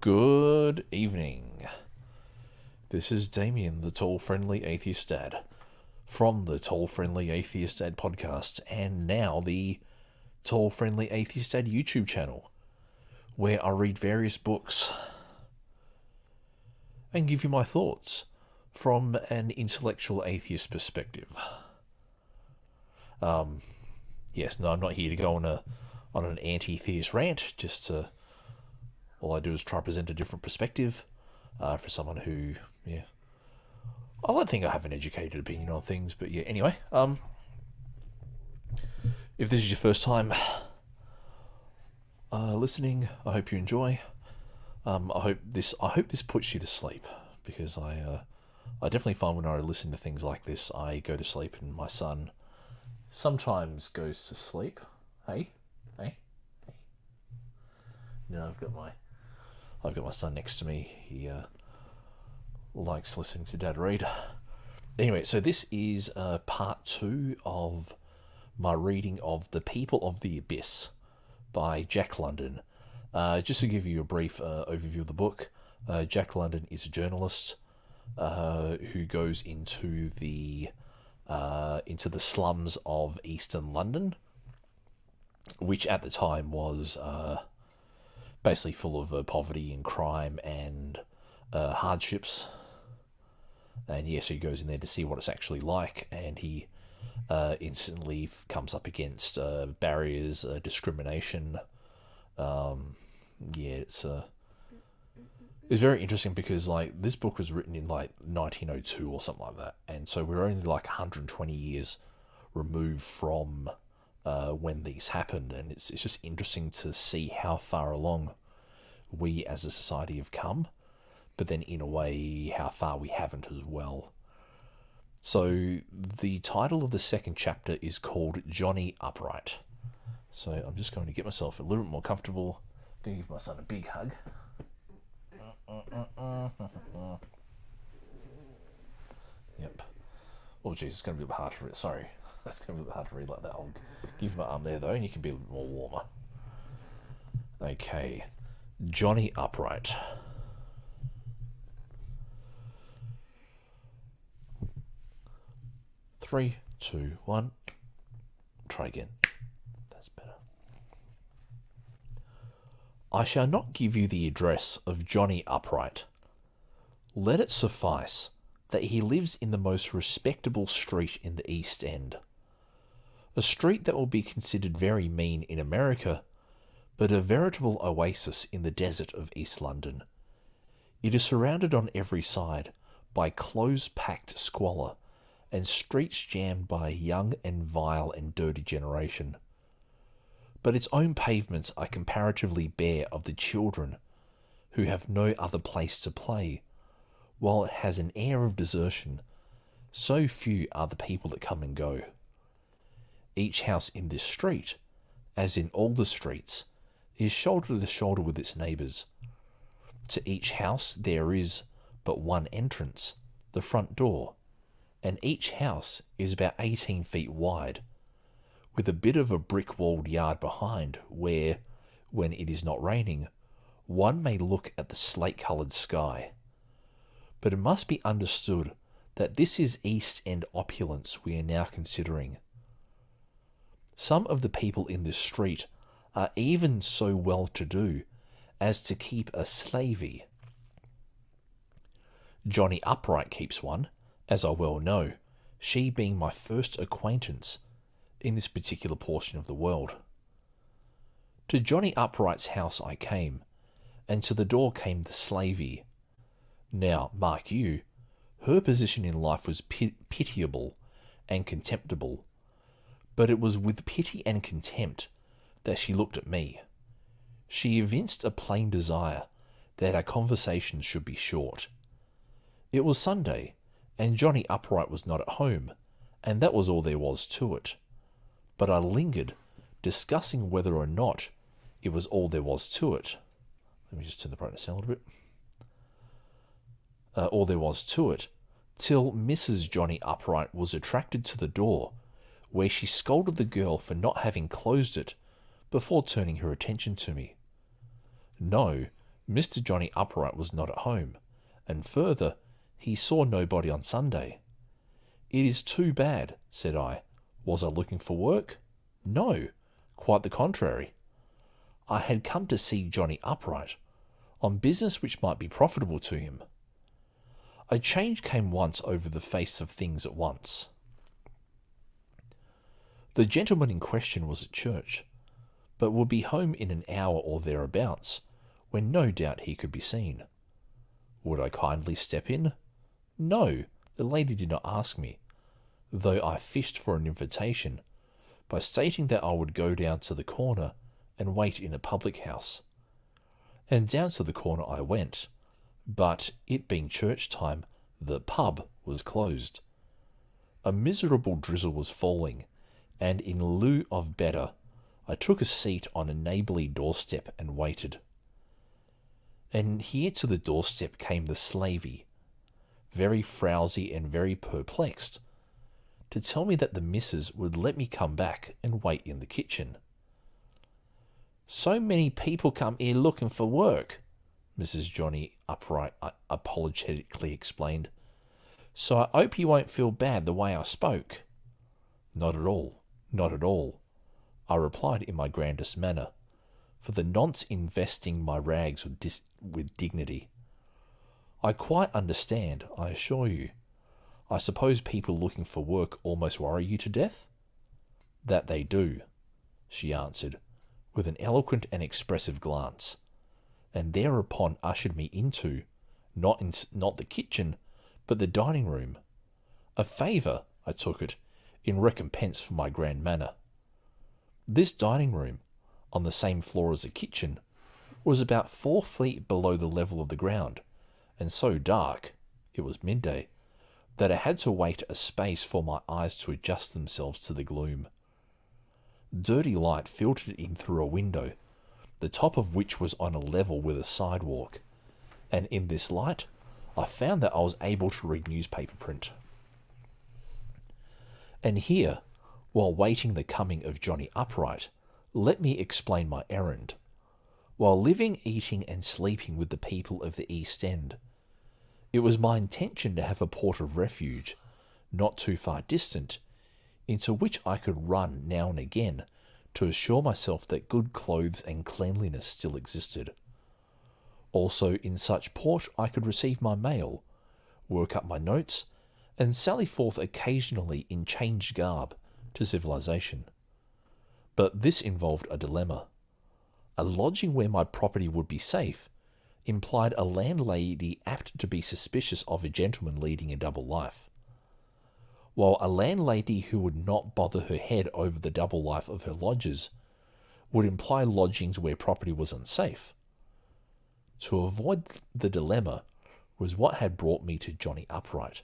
Good evening. This is Damien, the Tall Friendly Atheist Dad, from the Tall Friendly Atheist Dad podcast, and now the Tall Friendly Atheist Dad YouTube channel, where I read various books and give you my thoughts from an intellectual atheist perspective. Yes, no, I'm not here to go on an anti-theist rant. All I do is try to present a different perspective for someone who, I don't think I have an educated opinion on things, but yeah. Anyway, if this is your first time listening, I hope you enjoy. I hope this puts you to sleep, because I definitely find when I listen to things like this, I go to sleep, and my son sometimes goes to sleep. Hey. No, I've got my son next to me. He likes listening to Dad read. Anyway, so this is part 2 of my reading of The People of the Abyss by Jack London. Just to give you a brief overview of the book, Jack London is a journalist who goes into the slums of Eastern London, which at the time was basically full of poverty and crime and hardships. And yes, he goes in there to see what it's actually like, and he instantly comes up against barriers, discrimination. It's very interesting because this book was written in 1902 or something like that, and so we're only 120 years removed from when these happened, and it's just interesting to see how far along we as a society have come, but then in a way how far we haven't as well. So the title of the second chapter is called Johnny Upright. So I'm just going to get myself a little bit more comfortable. I'm going to give my son a big hug. Yep. Oh jeez, it's going to be a bit hard to read. Sorry. That's going to be a bit hard to read like that. I'll give my arm there though, and you can be a little bit more warmer. Okay. Johnny Upright. Three, two, one. Try again. That's better. I shall not give you the address of Johnny Upright. Let it suffice that he lives in the most respectable street in the East End. A street that will be considered very mean in America, but a veritable oasis in the desert of East London. It is surrounded on every side by close-packed squalor, and streets jammed by a young and vile and dirty generation. But its own pavements are comparatively bare of the children who have no other place to play, while it has an air of desertion. So few are the people that come and go. Each house in this street, as in all the streets, is shoulder to shoulder with its neighbours. To each house there is but one entrance, the front door, and each house is about 18 feet wide, with a bit of a brick-walled yard behind where, when it is not raining, one may look at the slate-coloured sky. But it must be understood that this is East End opulence we are now considering. Some of the people in this street are even so well-to-do as to keep a slavey. Johnny Upright keeps one, as I well know, she being my first acquaintance in this particular portion of the world. To Johnny Upright's house I came, and to the door came the slavey. Now, mark you, her position in life was pitiable and contemptible, but it was with pity and contempt that she looked at me. She evinced a plain desire that our conversations should be short. It was Sunday, and Johnny Upright was not at home, and that was all there was to it. But I lingered, discussing whether or not it was all there was to it. Let me just turn the brightness down a little bit. All there was to it, till Mrs. Johnny Upright was attracted to the door, where she scolded the girl for not having closed it before turning her attention to me. No, Mr. Johnny Upright was not at home, and further, he saw nobody on Sunday. It is too bad, said I. Was I looking for work? No, quite the contrary. I had come to see Johnny Upright, on business which might be profitable to him. A change came once over the face of things at once. The gentleman in question was at church, but would be home in an hour or thereabouts, when no doubt he could be seen. Would I kindly step in? No, the lady did not ask me, though I fished for an invitation, by stating that I would go down to the corner and wait in a public house. And down to the corner I went, but it being church time, the pub was closed. A miserable drizzle was falling, and in lieu of better, I took a seat on a neighbourly doorstep and waited. And here to the doorstep came the slavey, very frowsy and very perplexed, to tell me that the missus would let me come back and wait in the kitchen. So many people come here looking for work, Mrs. Johnny Upright apologetically explained. So I hope you won't feel bad the way I spoke. Not at all, not at all, I replied in my grandest manner, for the nonce investing my rags with dignity. I quite understand, I assure you. I suppose people looking for work almost worry you to death? That they do, she answered, with an eloquent and expressive glance, and thereupon ushered me into, not the kitchen, but the dining room. A favour, I took it, in recompense for my grand manner. This dining room, on the same floor as the kitchen, was about 4 feet below the level of the ground, and so dark, it was midday, that I had to wait a space for my eyes to adjust themselves to the gloom. Dirty light filtered in through a window, the top of which was on a level with a sidewalk, and in this light I found that I was able to read newspaper print. And here, while waiting the coming of Johnny Upright, let me explain my errand. While living, eating, and sleeping with the people of the East End, it was my intention to have a port of refuge, not too far distant, into which I could run now and again to assure myself that good clothes and cleanliness still existed. Also, in such port I could receive my mail, work up my notes, and sally forth occasionally in changed garb to civilization. But this involved a dilemma. A lodging where my property would be safe implied a landlady apt to be suspicious of a gentleman leading a double life, while a landlady who would not bother her head over the double life of her lodgers would imply lodgings where property was unsafe. To avoid the dilemma was what had brought me to Johnny Upright,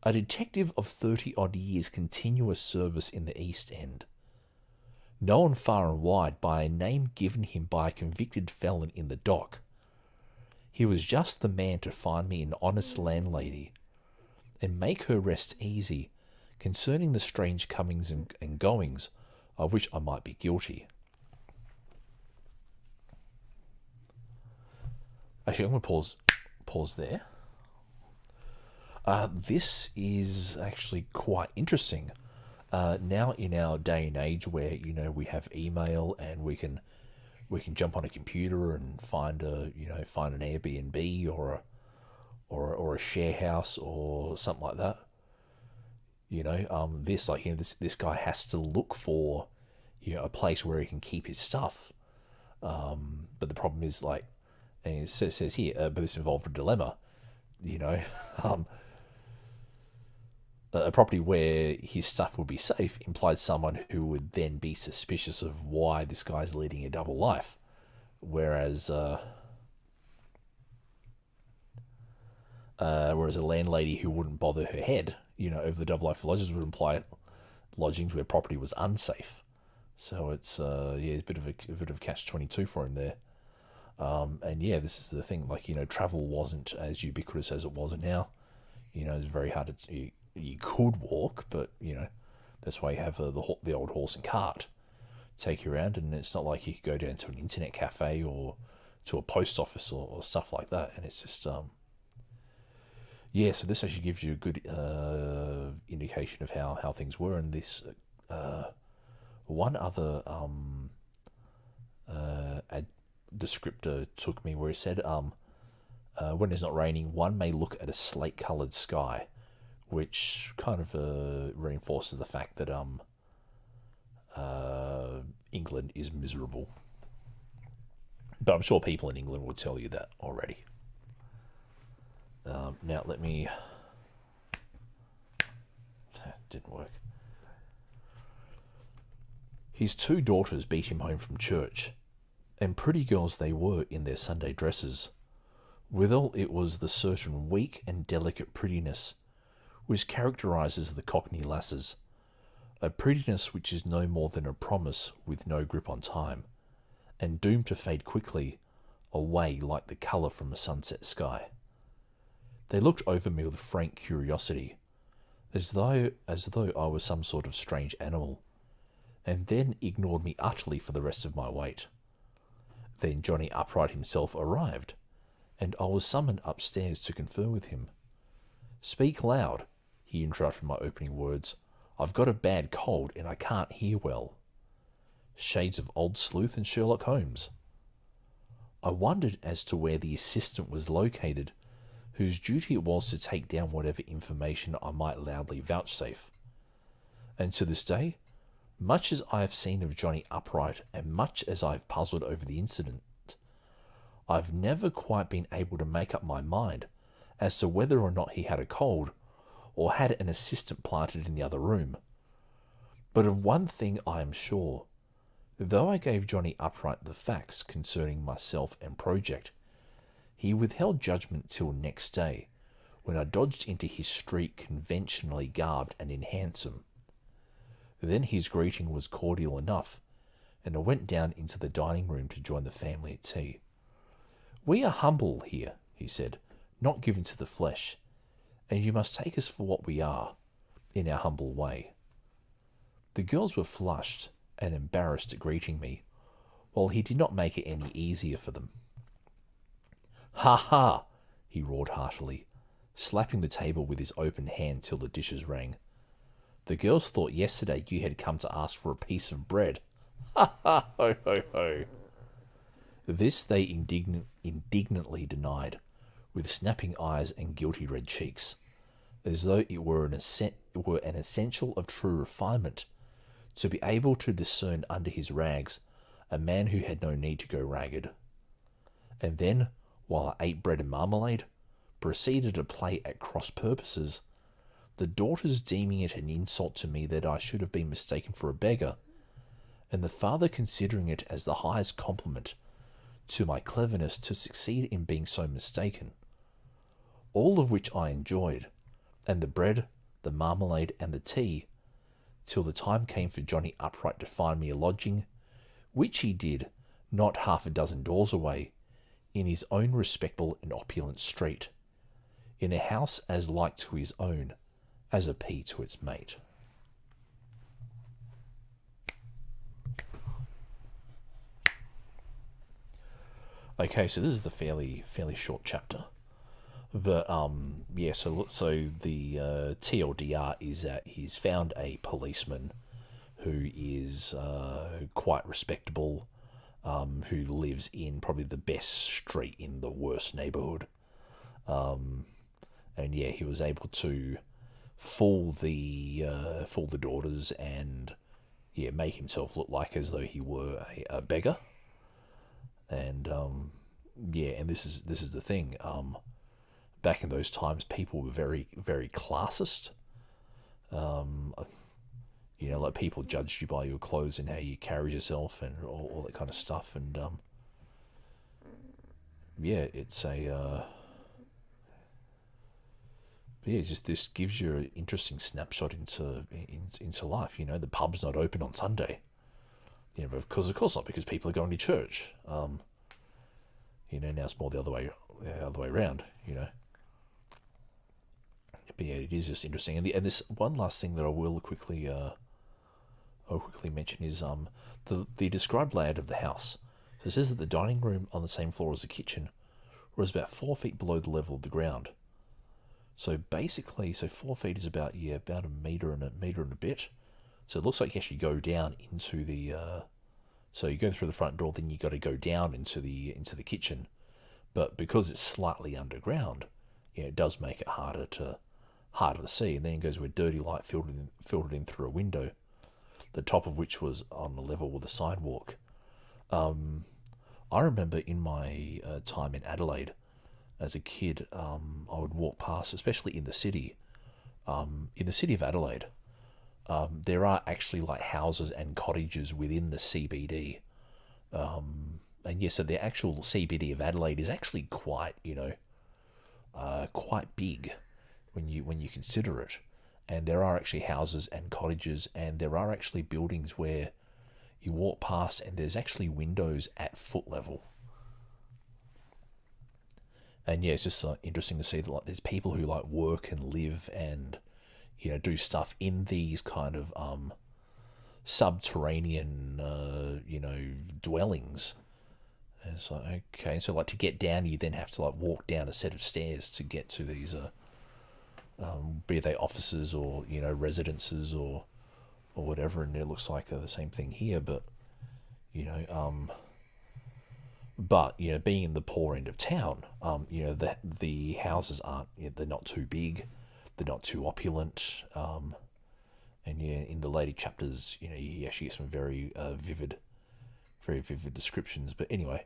a detective of 30-odd years' continuous service in the East End, known far and wide by a name given him by a convicted felon in the dock. He was just the man to find me an honest landlady, and make her rest easy concerning the strange comings and goings of which I might be guilty. Actually, I'm going to pause there. This is actually quite interesting. Now in our day and age where, we have email and we can jump on a computer and find an Airbnb or a share house or something like that. This guy has to look for, a place where he can keep his stuff. But the problem is, and it says here, but this involved a dilemma. A property where his stuff would be safe implied someone who would then be suspicious of why this guy's leading a double life. Whereas a landlady who wouldn't bother her head, over the double life of lodgers would imply lodgings where property was unsafe. So it's it's a bit of catch-22 for him there. This is the thing. Travel wasn't as ubiquitous as it was now. It's very hard to. You could walk, but that's why you have the old horse and cart take you around, and it's not like you could go down to an internet cafe or to a post office or stuff like that. And it's just yeah. So this actually gives you a good indication of how things were. And this one other descriptor took me where he said when it's not raining, one may look at a slate-coloured sky, which kind of reinforces the fact that England is miserable. But I'm sure people in England would tell you that already. Now let me... That didn't work. His 2 daughters beat him home from church, and pretty girls they were in their Sunday dresses. Withal, it was the certain weak and delicate prettiness which characterises the Cockney lasses, a prettiness which is no more than a promise with no grip on time, and doomed to fade quickly away like the colour from a sunset sky. They looked over me with frank curiosity, as though I was some sort of strange animal, and then ignored me utterly for the rest of my wait. Then Johnny Upright himself arrived, and I was summoned upstairs to confer with him. "Speak loud," he interrupted my opening words. "I've got a bad cold, and I can't hear well." Shades of Old Sleuth and Sherlock Holmes. I wondered as to where the assistant was located, whose duty it was to take down whatever information I might loudly vouchsafe. And to this day, much as I have seen of Johnny Upright, and much as I have puzzled over the incident, I've never quite been able to make up my mind as to whether or not he had a cold, or had an assistant planted in the other room. But of one thing I am sure. Though I gave Johnny Upright the facts concerning myself and project, he withheld judgment till next day, when I dodged into his street conventionally garbed and in handsome. Then his greeting was cordial enough, and I went down into the dining room to join the family at tea. "We are humble here," he said, "not given to the flesh, and you must take us for what we are, in our humble way." The girls were flushed and embarrassed at greeting me, while he did not make it any easier for them. "Ha ha!" he roared heartily, slapping the table with his open hand till the dishes rang. "The girls thought yesterday you had come to ask for a piece of bread. Ha ha ho ho ho!" This they indignantly denied, with snapping eyes and guilty red cheeks, as though it were an essential of true refinement to be able to discern under his rags a man who had no need to go ragged. And then, while I ate bread and marmalade, proceeded to play at cross purposes, the daughters deeming it an insult to me that I should have been mistaken for a beggar, and the father considering it as the highest compliment to my cleverness to succeed in being so mistaken. All of which I enjoyed, and the bread, the marmalade, and the tea, till the time came for Johnny Upright to find me a lodging, which he did, not half a dozen doors away, in his own respectable and opulent street, in a house as like to his own as a pea to its mate. Okay, so this is a fairly short chapter, but yeah. So the TLDR is that he's found a policeman who is quite respectable, who lives in probably the best street in the worst neighborhood, and yeah, he was able to fool the daughters and yeah, make himself look like as though he were a beggar. And yeah, and this is the thing. Back in those times, people were very, very classist. You know, like people judged you by your clothes and how you carried yourself and all that kind of stuff. And yeah, it's a yeah, just this gives you an interesting snapshot into life. You know, the pub's not open on Sunday. You know, of course not, because people are going to church. You know, now it's more the other way around. You know, but yeah, it is just interesting. And this one last thing that I will quickly mention is the described layout of the house So it says that the dining room on the same floor as the kitchen was about 4 feet below the level of the ground. So basically, 4 feet is about a meter and a bit. So it looks like you actually go down into the. So you go through the front door, then you got to go down into the kitchen. But because it's slightly underground, it does make it harder to see. And then it goes where dirty light filtered in through a window, the top of which was on the level with the sidewalk. I remember in my time in Adelaide as a kid, I would walk past, especially in the city. In the city of Adelaide, there are actually like houses and cottages within the CBD. And yes, so the actual CBD of Adelaide is actually quite big when you consider it. And there are actually houses and cottages, and there are actually buildings where you walk past and there's actually windows at foot level. And yeah, it's just interesting to see that like there's people who like work and live and do stuff in these kind of subterranean dwellings. And it's like, okay, so like to get down, you then have to like walk down a set of stairs to get to these be they offices or residences or whatever. And it looks like the same thing here, but being in the poor end of town, the houses aren't, they're not too big, they're not too opulent, and in the later chapters, you actually get some very vivid descriptions. But anyway,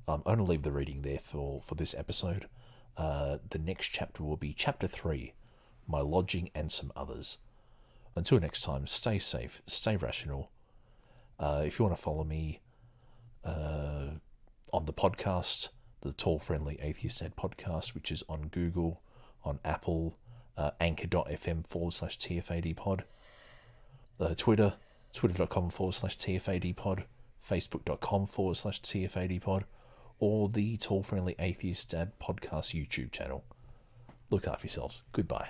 I'm going to leave the reading there for this episode. The next chapter will be chapter 3, My Lodging and Some Others. Until next time, stay safe, stay rational. If you want to follow me on the podcast, the Tall Friendly Atheist Ed podcast, which is on Google, on Apple, anchor.fm/TFADpod, Twitter, twitter.com/TFADpod, facebook.com/TFADpod, or the Tall Friendly Atheist Dad podcast YouTube channel. Look after yourselves. Goodbye.